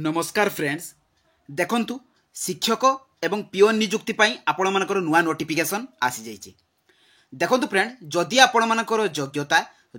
नमस्कार फ्रेंड्स देखंतु शिक्षक एवं पिओन नियुक्ति पाई आपण मानकर नुआ नोटिफिकेशन आसी जाइए। देखंतु फ्रेंड जदि आपण मानकर योग्यता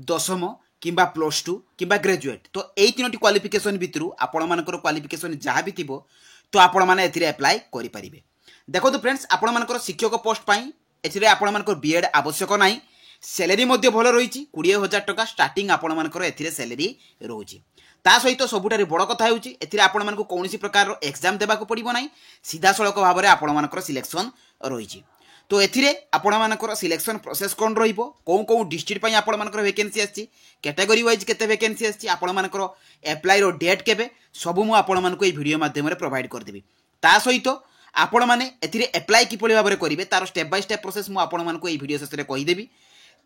दशम किंबा +2 किंबा ग्रेजुएट तो यही तीनोटी क्वालिफिकेशन भितर आपण मानकर क्वालिफिकेशन जहाँ भी थिबो तो आपण माने एथिरे अप्लाई करि परिबे। देखंतु फ्रेंड्स आपण मानकर शिक्षक पोस्ट पाई एथिरे आपण मानकर बीएड आवश्यक नाही। सैलरी मध्य भल रही 20,000 टका स्टार्टिंग आपण मानकर एथिरे सैलरी रोची। ता सहित सबुठारे बड़ कथा होउची एथिरे आपण मानकु कोनोसी प्रकार एग्जाम देबाको पड़िबो नाही, सीधा सड़क भाव में आपण मानकर सिलेक्शन रही। तो एथिरे आपण मानकर सिलेक्शन प्रोसेस कोन रहिबो, कोन डिस्ट्रिक्ट पई आपण मानकर वैकेंसी आछि, कैटेगरी वाइज केते वैकेंसी आछि, आपण मानकर अप्लाई रो डेट केबे सबु मु आपण मानकु ए वीडियो माध्यम रे प्रोवाइड कर देबी। ता सहित आपण माने एथिरे अप्लाई किपरि भाव में करिवे तार स्टेप बाय स्टेप प्रोसेस मु आपण मानकु ए वीडियो शेष रे कहि देबी।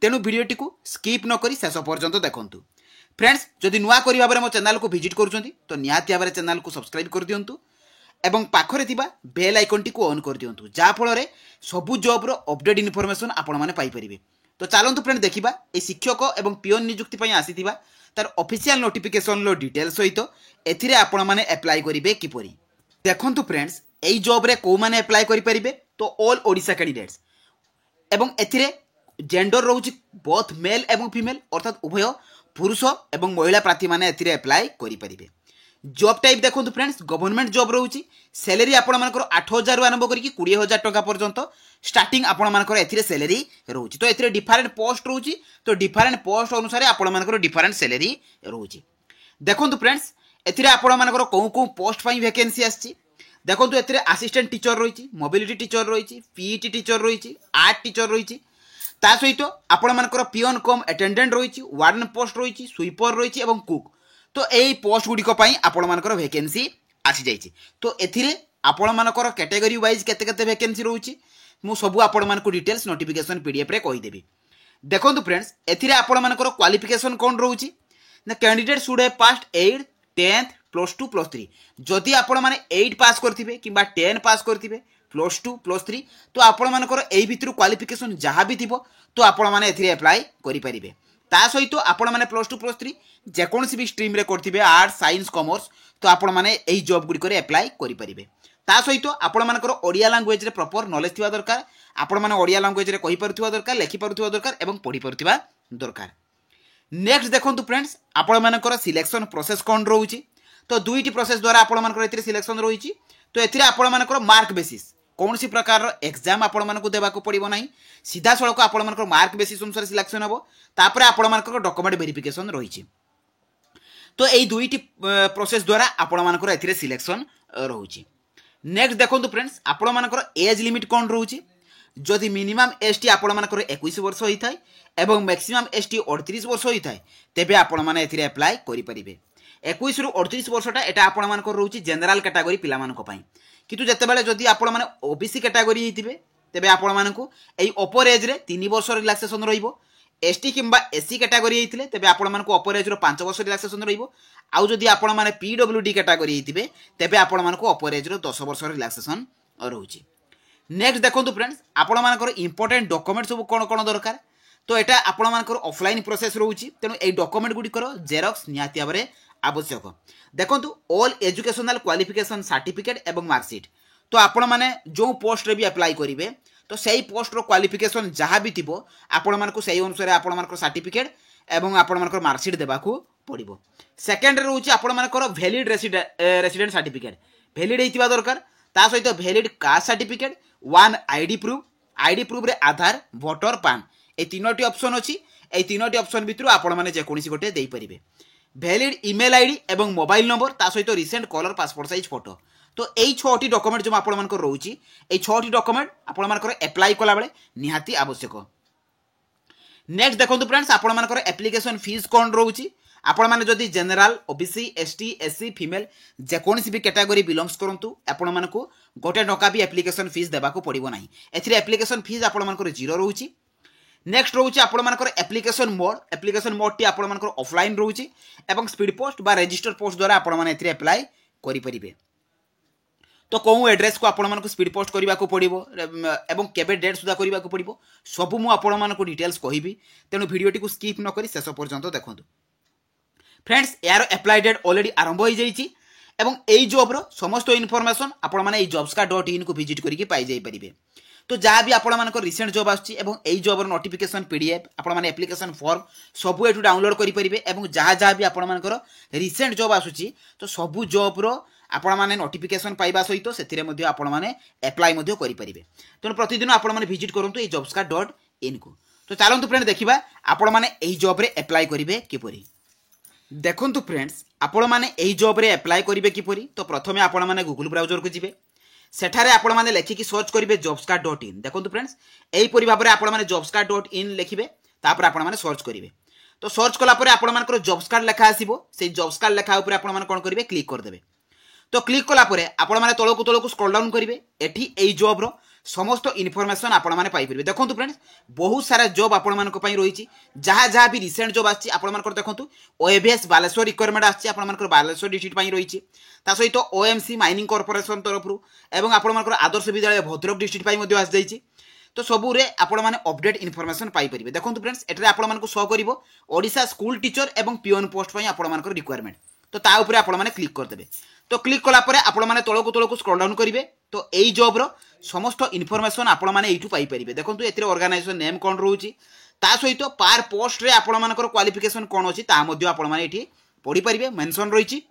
तेनु वीडियोटी को स्किप न करी शेष पर्यंत देखंतु। फ्रेंड्स जदि नुआ करी भाव में मो चैनल को विजिट करूछंती तो निहाती भाव चैनल को सब्सक्राइब कर दियंतु एवं पाखरे थिबा बेल आइकन टी को ऑन कर दियंतु जा फल रे सबु जॉब रो अपडेट इन्फॉर्मेशन आपण माने पाई परिबे। तो चलंतु फ्रेंड देखिबा ए शिक्षक एवं पिओन नियुक्ति पई आसीथिबा तार ऑफिशियल नोटिफिकेशन लो डिटेल सहित एथिरे आपण माने अप्लाई करिवे किपरि। देखंतु फ्रेंड्स एई जॉब रे को माने अप्लाई करि परिबे तो ऑल ओडिशा कैंडिडेट्स एवं एथिरे जेंडर रोची बोथ मेल एवं फीमेल अर्थात उभय पुरुष एवं महिला प्रार्थी माने एथिरे अप्लाई करि परिबे। जॉब टाइप देखंतु फ्रेंड्स गवर्नमेंट जॉब रोची। सैलरी आपण मानकर 8,000 आरंभ करिक 20,000 टका पर्यंत स्टार्टिंग आपण मानकर एथिरे सैलरी रोची। तो एथिरे डिफरेंट पोस्ट रोची, तो डिफरेंट पोस्ट अनुसार आपण मानकर डिफरेंट सैलरी रोची। देखंतु फ्रेंड्स एथिरे आपण मानकर को पोस्ट पई वैकेंसी आछि। देखंतु एथिरे असिस्टेंट टीचर रोची, मोबिलिटी टीचर रोची, पीईटी टीचर रोची, आर्ट टीचर रोची। ता सहित आपण मानकर पिओन कम अटेंडेंट रही, वार्डन पोस्ट रही, स्वीपर रही एवं कुक। तो यही पोस्ट गुड़िक आपण मानकर वैकेंसी आसी जाइए। तो एथिरे आपण मानकर कैटेगरी वाइज केते केते वैकेंसी रोची मु सबु आपण मानकु डिटेल्स नोटिफिकेशन पीडीएफ रे कहि देबी। देखंतु फ्रेंड्स एथिरे आपण मानकर क्वालिफिकेशन कोन रोची ना candidate should have passed 8th 10th +2 +3। जदि आपण माने 8 पास करथिबे किबा 10 पास करथिबे +2 +3 तो आपण मानकर एई भितर क्वालिफिकेशन जहाँ भी थिबो तो आपण माने एथिरे अप्लाई करि परिबे। ता सहित आपण माने +2 +3 जेकोनसी भी स्ट्रीम रे करथिबे आर्ट साइंस कॉमर्स तो आपण माने एई जॉब गुडी करे अप्लाई करि परिबे। ता सहित आपण मानकर ओडिया लैंग्वेज रे प्रॉपर नॉलेज थिबा दरकार। आपण माने ओडिया लैंग्वेज रे कहि परथिबा दरकार, लेखि परथिबा दरकार एवं पढि परथिबा दरकार। नेक्स्ट देखंतु फ्रेंड्स आपण मानकर सिलेक्शन प्रोसेस कोन रहउची। तो दुईटी प्रोसेस द्वारा आपण मानकर एथिरे सिलेक्शन रहउची। तो एथिरे आपण मानकर मार्क बेसिस कौन सी प्रकार एग्जाम आपण मानकु देबाको पड़िबो नाही, सीधा सड़क आपण मानकर मार्क बेसिस अनुसार सिलेक्शन हबो। तापर आपण मानकर डॉक्यूमेंट वेरिफिकेशन रहिछि। तो एई दुईटी प्रोसेस द्वारा आपण मानकर एथिरे सिलेक्शन रहउछि। नेक्स्ट देखंतु फ्रेंड्स आपण मानकर एज लिमिट कोन रहउछि। जदि मिनिमम एज टी आपण मानकर 21 वर्ष होई थाय एवं मैक्सिमम एज टी 38 वर्ष होई थाय तेबे आपण माने एथिरे अप्लाई करि परिबे। 21 रु 38 वर्षटा एटा आपण मानकर रहउछि जनरल कैटेगरी पिला मानक पई। किंतु जेतेबेले जदि आपण माने ओबीसी कैटेगरी हिथिबे तेबे आपण मानकु एई अपर एज रे 3 वर्ष रिलैक्सेशन रहिबो। एसटी किंबा एससी कैटेगरी हिथिले तेबे आपण मानकु अपर एज रो 5 वर्ष रिलैक्सेशन रहिबो। आउ जदि आपण माने पीडब्ल्यूडी कैटेगरी हिथिबे तेबे आपण मानकु अपर एज रो 10 वर्ष रिलैक्सेशन रहउछि। नेक्स्ट देखंतु फ्रेंड्स आपण मानकर इंपोर्टेंट डॉक्यूमेंट सब कोन कोन दरकार। तो एटा आपण मानकर ऑफलाइन प्रोसेस रहउछि। तेनु एई डॉक्यूमेंट गुडी करो जेरॉक्स निहाती भाबरे आवश्यक। देखंतु ऑल एजुकेशनल क्वालिफिकेशन सर्टिफिकेट एवं मार्कशीट। तो आपण माने जो पोस्ट रे भी अप्लाई करिवे तो सही पोस्ट रो क्वालिफिकेशन जहाँ भी थिबो आपण मानकु सही अनुसार आपण मानकर सर्टिफिकेट एवं आपण मानकर मार्कशीट देबाकू पड़िबो। सेकंड रे रहउछि आपण मानकर वैलिड रेसिडेंट सर्टिफिकेट वैलिड हेतिबा दरकार। ता सहित valid caste certificate, one ID proof रे आधार, वोटर, पान ए तीनोटी ऑप्शन अछि। ए तीनोटी ऑप्शन भितरु आपण माने जे कोनसी गोटे देई परिबे। वैलिड ईमेल आईडी एवं मोबाइल नंबर ता सहित recent colour passport size photo. तो एई 6टी डॉक्यूमेंट जो आपण मानकर रहउची एई 6टी डॉक्यूमेंट आपण मानकर अप्लाई कला बेले निहाती आवश्यक। नेक्स्ट देखंतु फ्रेंड्स आपण मानकर एप्लीकेशन फीस कोन रहउची। आपण माने जदि general OBC ST SC female जे कोनसी भी कैटेगरी बिलोंग्स करंतु आपण मानकु गोटे टका भी एप्लीकेशन फीस देबाको पड़िबो नाही। एथिरे एप्लीकेशन फीस आपण मानकर 0 रहउची। नेक्स्ट रोचे आपण मानकर एप्लीकेशन मोड टी आपण मानकर ऑफलाइन रोचे एवं स्पीड पोस्ट बा रजिस्टर पोस्ट द्वारा आपण माने एथिरे अप्लाई करि परिबे। तो कोउ एड्रेस को आपण मानकर स्पीड पोस्ट करबा को पड़िबो एवं केबे डेट सुधा करबा को पड़िबो सब मु आपण मानकर डिटेल्स कहिबी। तेनु वीडियोटी को स्किप न करी शेष पर्यंत देखंतु। फ्रेंड्स यार अप्लाई डेट ऑलरेडी आरंभ हो जाइछि एवं यही जॉब्र समस्त इनफॉरमेशन आपण माने jobscard.in को विजिट करके पाई जाई परिबे। तो जहाँ भी आपण मानकर रिसेंट जॉब आछी एवं एई जॉबर नोटिफिकेशन पीडीएफ आपण माने एप्लिकेशन फॉर्म सबु एठू डाउनलोड करि परिबे एवं जहाँ भी आपण मानकर रिसेंट जॉब आछी तो सबु जॉबर आपण माने नोटिफिकेशन पाइबा सहित सेथिरे मध्ये आपण माने अप्लाई मध्ये करि परिबे। तेणु प्रतिदिन आपण माने विजिट करंतु ए jobscard.in को। तो चलंतु फ्रेंड देखिबा आपण माने एई जॉब रे अप्लाई करिवे किपरि। देखंतु फ्रेंड्स आपण माने एई जॉब रे अप्लाई करिवे किपरि। तो प्रथमे आपण माने गूगल ब्राउजर को जिवे सेठारे आपण माने लेखिकी सर्च करिवे jobscard.in। देखंतु फ्रेंड्स एई परि भाबरे आपण माने jobscard.in लेखिबे तापर आपण माने सर्च करिवे। तो सर्च कला परे आपण मानकर jobscard लेखा आसीबो सेई jobscard लेखा ऊपर आपण माने कोन करिवे क्लिक कर देबे। तो क्लिक कला परे आपण माने तळकु स्क्रॉल डाउन करिवे एठी एई जॉब रो समस्त इनफॉरमेशन आपण माने पाई परिबे। देखंतु फ्रेंड्स बहुत सारा जॉब आपण मानको पई रहिछि जहाँ भी रिसेंट जॉब आछि आपण मानकर देखंतु ओएबीएस बालेश्वर रिक्वायरमेंट आछि आपण मानकर बालेश्वर डिस्ट्रिक्ट पई रहिछि ता सहित ओएमसी माइनिंग कॉर्पोरेशन तरफ एवं आपण मानकर आदर्श विद्यालय भद्रक डिस्ट्रिक्ट पई मध्ये आस जाइछि। तो सबू रे आपण माने अपडेट इनफॉरमेशन पाई परिबे। देखंतु फ्रेंड्स एटरे आपण मानको शो करिवो ओडिशा स्कूल टीचर एवं पियोन पोस्ट पई आपण मानकर रिक्वायरमेंट। तो ता ऊपर आपण माने क्लिक कर देबे। तो क्लिक कला परे आपण माने तळकु स्क्रॉल डाउन करिवे तो एई जॉब रो समस्त इनफॉरमेशन आपण माने एठू पाई परिबे। देखंतु एथिरे ऑर्गेनाइजेशन नेम कोन रहउची ता सहित पार पोस्ट रे आपण मानकर क्वालिफिकेशन कोन अछि ता मध्ये आपण माने एठी पढि परिबे मेंशन रहिछि।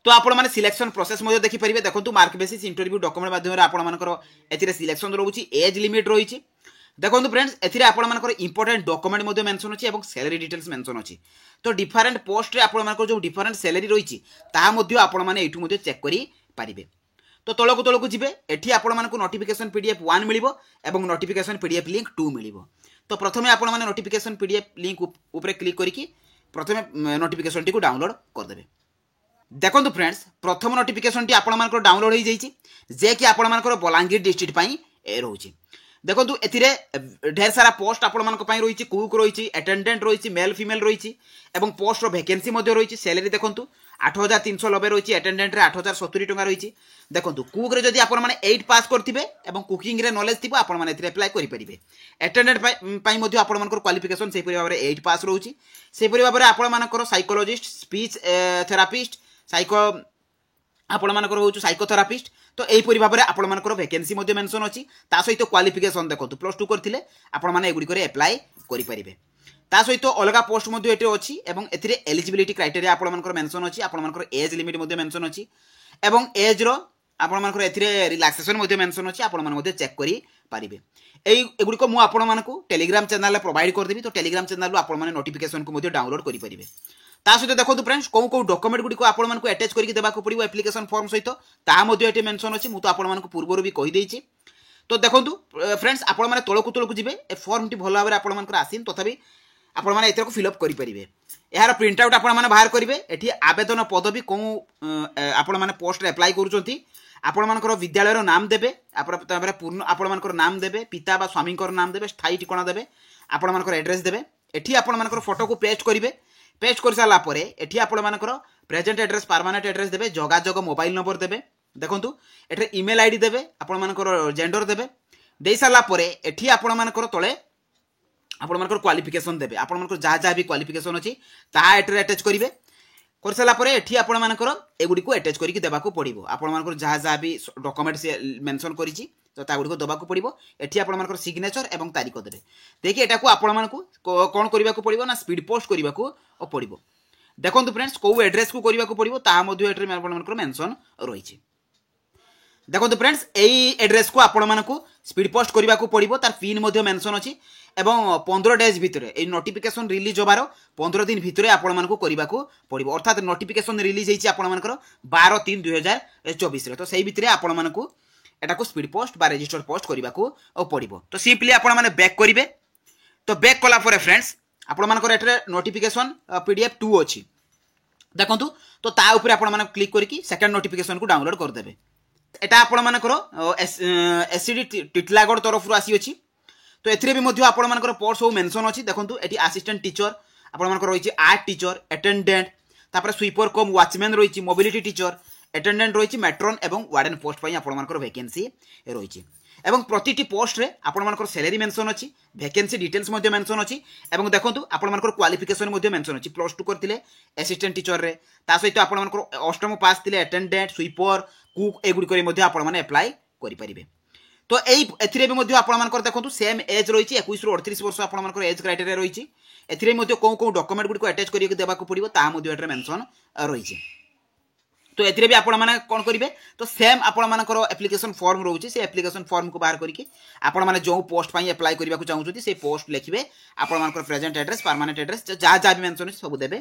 तो आपण माने सिलेक्शन प्रोसेस मध्ये देखि परिबे। देखंतु मार्क बेसिस इंटरव्यू डॉक्यूमेंट माध्यम रे आपण मानकर एथिरे सिलेक्शन रहउची एज लिमिट रहिछि। देखंतु फ्रेंड्स एथिरे आपण मानकर इंपोर्टेंट डॉक्यूमेंट मध्ये मेंशन अछि एवं सैलरी डिटेल्स मेंशन अछि। तो डिफरेंट पोस्ट रे आपण मानकर जो डिफरेंट सैलरी रहिछि ता मध्ये आपण माने एठू मध्ये चेक करि परिबे। तो तळकु जिबे एठी आपण मानकु नोटिफिकेशन पीडीएफ 1 मिलिबो एवं नोटिफिकेशन पीडीएफ लिंक 2 मिलिबो। तो प्रथमे आपण माने नोटिफिकेशन पीडीएफ लिंक ऊपर क्लिक करिकि प्रथमे नोटिफिकेशन टी को डाउनलोड कर देबे। देखंतु फ्रेंड्स प्रथम नोटिफिकेशन टी आपण मानकर डाउनलोड हो जाइछि जे कि आपण मानकर बलांगीर डिस्ट्रिक्ट पई ए रहउछि। देखंतु एथिरे ढेर सारा पोस्ट आपण मानक पई रहिछि कुक रहिछि अटेंडेंट रहिछि मेल फीमेल रहिछि एवं पोस्ट रो वैकेंसी मध्ये रहिछि। सैलरी देखंतु 8390 रहिछि अटेंडेंट रे 8070 टका रहिछि। देखंतु कुक रे जदि आपण माने 8 पास करथिबे एवं कुकिंग रे नॉलेज थिबो आपण माने एथिरे अप्लाई करि परिबे। अटेंडेंट पई मध्ये आपण मानकर क्वालिफिकेशन सेहि परि भाबरे 8 पास रहउछि। सेहि परि भाबरे आपण मानकर साइकोलॉजिस्ट स्पीच थेरापिस्ट साइको आपण मानकर होछु साइकोथेरापिस्ट। तो एही परि भाबरे आपण मानकर वैकेंसी मध्ये मेंशन अछि ता सहित क्वालिफिकेशन देखंतु +2 करथिले आपण माने एगुडी करे अप्लाई करि परिबे। ता सहित अलगा पोस्ट मध्ये एटे अछि एवं एथिरे एलिजिबिलिटी क्राइटेरिया आपण मानकर मेंशन अछि। आपण मानकर एज लिमिट मध्ये मेंशन अछि एवं एज रो आपण मानकर एथिरे रिलैक्सेशन मध्ये मेंशन अछि। आपण माने मध्ये चेक करि परिबे। एगुडी को मु आपण मानकु टेलीग्राम चैनल रे प्रोवाइड कर देबी। तो टेलीग्राम चैनल रो आपण माने नोटिफिकेशन को मध्ये डाउनलोड करि परिबे। ता सहित देखो फ्रेंड्स कौ डॉक्यूमेंट गुडी को आपण मानकु अटैच करके देबा को पड़िबो एप्लिकेशन फॉर्म सहित ता मध्ये एटे मेंशन अछि। मु तो आपण मानकु पूर्वरो भी कहि देइछि। तो देखंतु फ्रेंड्स आपण माने तळकु जिबे ए फॉर्म टी भलो भाबरे आपण मानकर आसीन तथापि आपण माने एतरको फिल अप करि परिबे। एहार प्रिंट आउट आपण माने बाहर करिवे। एठी आवेदन पदवी को आपण माने पोस्ट रे अप्लाई करूचंती आपण मानकर विद्यालय रो नाम देबे तापर पूर्ण आपण मानकर नाम देबे पिता बा स्वामी कर नाम देबे स्थायी ठिकाना देबे आपण मानकर एड्रेस देबे। एठी आपण मानकर फोटो को पेस्ट करिवे। पेस्ट कर साला परे एठी आपण मानकर प्रेजेंट एड्रेस परमानेंट एड्रेस देबे जोगाजोग मोबाइल नंबर देबे। देखंतु एठे ईमेल आईडी देबे आपण मानकर जेंडर देबे। देई साला परे एठी आपण मानकर तळे आपण मानकर क्वालिफिकेशन देबे। आपण मानकर जहाँ भी क्वालिफिकेशन अछि ता एठरे अटैच करिवे। कर साला परे एठी आपण मानकर एगुडी को अटैच करिकि देबा को पड़िबो। आपण मानकर जहाँ भी डॉक्यूमेंट से मेंशन करिछि तो ता गुडी को दबा को पड़िबो। एठी आपण मानकर सिग्नेचर एवं तारीख देबे। देखि एटा को आपण मानकु कोन करिबा को पड़िबो ना स्पीड पोस्ट करिबा को पड़िबो। देखंतु फ्रेंड्स को एड्रेस को करिबा को पड़िबो ता मध्ये एठरे आपण मानकर मेंशन रहिछि। देखंतु फ्रेंड्स एई एड्रेस को आपण मानकु स्पीड पोस्ट करिबा को पड़िबो। तार पिन मध्ये मेंशन अछि एवं 15 डेज भितरे ए नोटिफिकेशन रिलीज होबार 15 दिन भितरे आपण मानकु करिबा को पड़िबो। अर्थात नोटिफिकेशन रिलीज हेछि आपण मानकर 12/3/2024 रे। तो सेही भितरे आपण मानकु एटा को स्पीड पोस्ट बा रजिस्टर पोस्ट करिबा को पड़िबो। तो सिंपली आपण माने बैक करिवे। तो बैक कला परे फ्रेंड्स आपण मानकर एठरे नोटिफिकेशन पीडीएफ 2 अछि। देखंतु तो ता ऊपर आपण माने क्लिक करिकि सेकंड नोटिफिकेशन को डाउनलोड कर देबे। एटा आपण मानकर एससीडी टिटलागढ़ तरफ रु आसी अछि। तो एथिरे भी मध्ये आपण मानकर पोस्ट सब मेंशन अछि। देखंतु एटी असिस्टेंट टीचर आपण मानकर रहिछि आर्ट टीचर अटेंडेंट तापर स्वीपर कम वॉचमैन रहिछि मोबिलिटी टीचर अटेंडेंट रहिछि मैट्रन एवं वार्डन पोस्ट पई आपण मानकर वैकेंसी रहिछि। एवं प्रतिटी पोस्ट रे आपण सैलरी मेंशन अच्छी वैकेंसी डिटेल्स मेंशन अच्छी एवं देखो आपण क्वालिफिकेशन मेंशन अच्छी +2 करथिले असिस्टेंट टीचर रे ता सहित आपण अष्टम पास थिले अटेंडेंट स्वीपर कुक एगुडी करे मध्ये आपण अप्लाई करि परिबे। तो एथिरे भी मध्ये आपण देखो सेम एज रही 21 रु 38 वर्ष आपण एज क्राइटेरिया रही एथिरे मध्ये कौ डॉक्यूमेंट गुडी को अटैच करिके देबाको पड़िबो ता मध्ये एटरे मेंशन रही। तो एथिरे भी आपण माने कोन करिवे तो सेम आपण मानकर एप्लिकेशन फॉर्म रहउची से एप्लिकेशन फॉर्म को बाहर करके आपण माने जो पोस्ट पई अप्लाई करबा को चाहउछथि से पोस्ट लिखिबे आपण मानकर प्रेजेंट एड्रेस परमानेंट एड्रेस जा जा भी मेंशन सब देबे।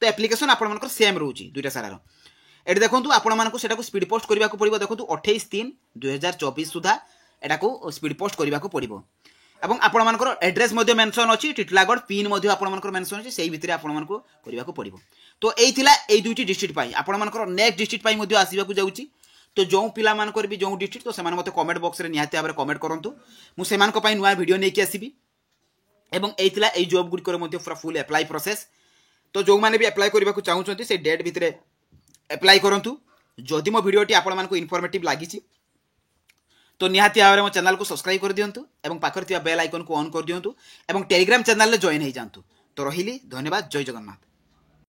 तो एप्लिकेशन आपण मानकर सेम रहउची दुइटा सारार एट देखंतु आपण मानको सेटा को स्पीड पोस्ट करबा को पड़िबो देखंतु 28/3/2024 सुधा एटा को स्पीड पोस्ट करबा को पड़िबो एवं आपण मानकर एड्रेस मध्ये मेंशन अछि टिटलागढ़ पिन मध्ये आपण मानकर मेंशन अछि सेही भितरे आपण मानको करबा को पड़िबो। तो एई थिला एई दुइटी डिस्ट्रिक्ट पई आपण मानकर नेक्स्ट डिस्ट्रिक्ट पई मध्ये आसीबा को जाउची। तो जो पिला मानकर भी जो डिस्ट्रिक्ट तो सेमान मते कमेंट बॉक्स रे निहाती भाबरे कमेंट करंतु मु सेमान को पई नुवा वीडियो नै कि आसीबी एवं एई थिला एई जॉब गुडी कर मध्ये पूरा फुल अप्लाई प्रोसेस। तो जो माने भी अप्लाई करबा को चाहउछंती से डेट भितरे अप्लाई करंतु। जदि मो वीडियोटी आपण मानको इन्फॉर्मेटिव लागिची तो निहाती भाव मो चैनल को सब्सक्राइब कर दियंतु एवं पाखर थिया बेल आइकन को ऑन कर दियंतु एवं टेलीग्राम चैनल रे जॉइन हो जांतु। तो रहिली धन्यवाद। जय जगन्नाथ।